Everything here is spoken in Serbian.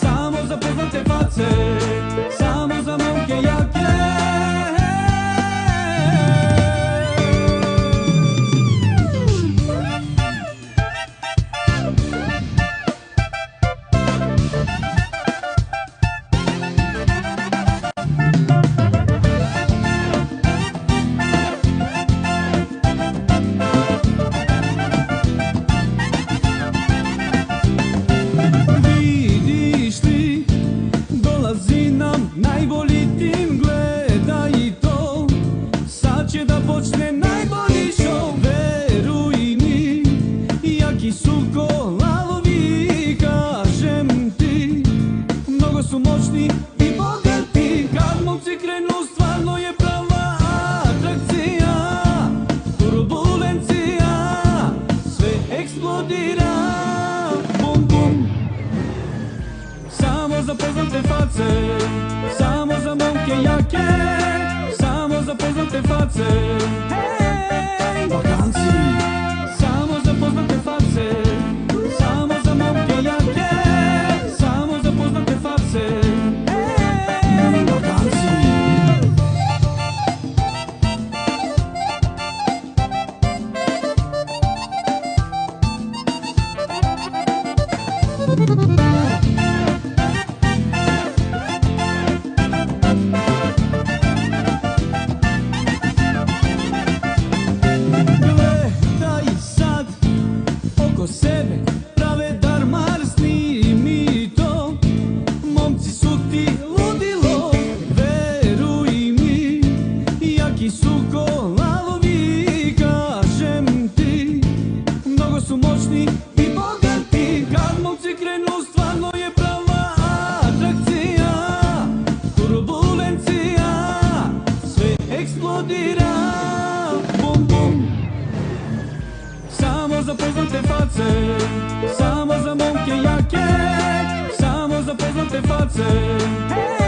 Samo za poznate face, samo za momke jake. Najbolji tim, gledaj i to, sad će da počne najbolji show. Veruj mi, jaki su ko lavovi, kažem ti, mnogo su moćni i bogati. Kad momci krenu, stvarno je prava atrakcija, turbulencija, sve eksplodira, bum bum. Samo za poznate face, samo za momke jake, samo za poznate face. Hej, vakancije. Samo za poznate face, samo za momke jake, samo za poznate face. Hej, vakancije. Sebe prave darmar, snimi to, momci su ti ludilo. Veruj mi, jaki su ko lavovi, kažem ti, mnogo su moćni i bogati. Kad momci krenu, stvarno je prava atrakcija, turbulencija, sve eksplodira, bum bum. Samo za poznate face, samo za momke jake, samo za poznate face.